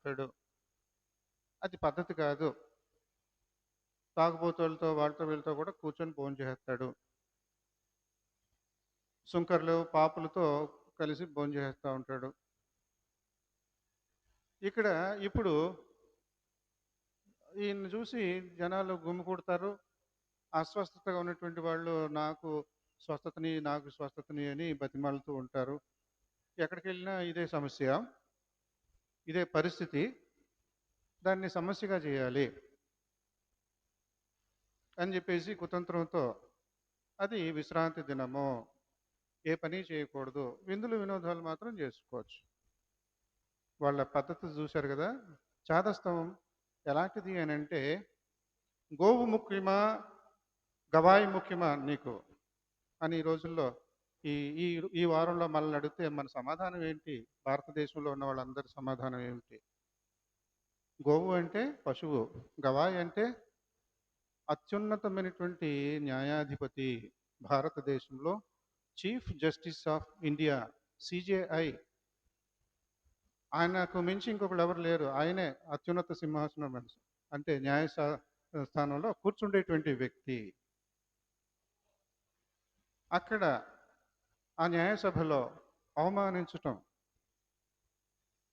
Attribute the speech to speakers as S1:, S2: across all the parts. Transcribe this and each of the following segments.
S1: ఉంటాడు. అది పద్ధతి కాదు. తాగుబోతోళ్ళతో వాళ్ళతో వీళ్ళతో కూడా కూర్చొని భోంచేసేస్తాడు. సుంకర్లు, పాపులతో కలిసి భోంచేసేస్తా ఉంటాడు. ఇక్కడ ఇప్పుడు ఈయన్ని చూసి జనాలు గుమికూడతారు. అస్వస్థతగా ఉన్నటువంటి వాళ్ళు నాకు స్వస్థతని అని బతిమాలుతూ ఉంటారు. ఎక్కడికెళ్ళినా ఇదే సమస్య. ఇదే పరిస్థితి. దాన్ని సమస్యగా చేయాలి అని చెప్పేసి కుతంత్రంతో అది విశ్రాంతి దినము. ఏ పని చేయకూడదు. విందులు, వినోదాలు మాత్రం చేసుకోవచ్చు. వాళ్ళ పద్ధతి చూశారు కదా! చాదస్తం ఎలాంటిది అనంటే, గోవు ముఖ్యమా? గవాయి ముఖ్యమా నీకు? అని ఈ రోజుల్లో ఈ ఈ ఈ వారంలో మనల్ని అడిగితే మన సమాధానం ఏంటి? భారతదేశంలో ఉన్న వాళ్ళందరి సమాధానం ఏమిటి? గోవు అంటే పశువు. గవాయి అంటే అత్యున్నతమైనటువంటి న్యాయాధిపతి. భారతదేశంలో chief justice of India, CJI. ఆయనకు మించి ఇంకొకళ్ళు ఎవరు లేరు. ఆయనే అత్యున్నత సింహాసనం అంటే స్థానంలో కూర్చుండేటువంటి వ్యక్తి. అక్కడ ఆ న్యాయసభలో అవమానించటం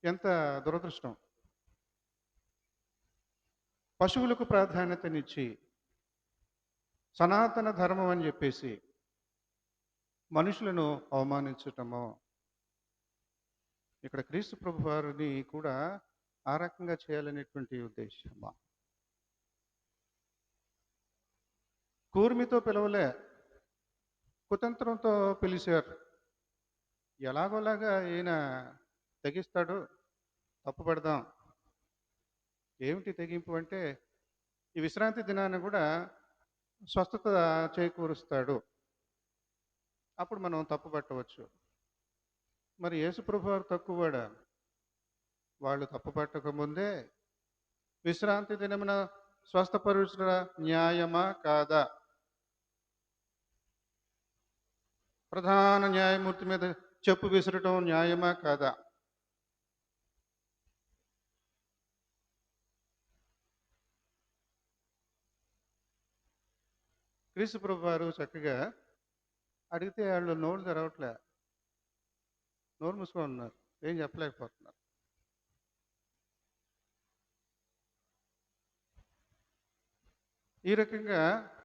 S1: ఎంత దురదృష్టం. పశువులకు ప్రాధాన్యతనిచ్చి సనాతన ధర్మం అని చెప్పేసి మనుషులను అవమానించటము. ఇక్కడ క్రీస్తు ప్రభు వారిని కూడా ఆ రకంగా చేయాలనేటువంటి ఉద్దేశం. కూర్మితో పిలవలే, కుతంత్రంతో పిలిచారు. ఎలాగోలాగా ఈయన తెగిస్తాడు, తప్పు పెడదాం. ఏమిటి తెగింపు అంటే, ఈ విశ్రాంతి దినాన్ని కూడా స్వస్థత చేకూరుస్తాడు. అప్పుడు మనం తప్పు పట్టవచ్చు. మరి యేసుప్రభు వారు తక్కువవాడా? వాళ్ళు తప్పు పట్టకముందే విశ్రాంతి దినమున స్వస్థపరుచుట న్యాయమా కాదా? ప్రధాన న్యాయమూర్తి మీద చెప్పు విసరటం న్యాయమా కాదా? క్రీస్తు ప్రభు వారు చక్కగా అడిగితే వాళ్ళు నోరు తెరవట్లే, నోరు మూసుకొని ఉన్నారు. ఏం చెప్పలేకపోతున్నారు. ఈ రకంగా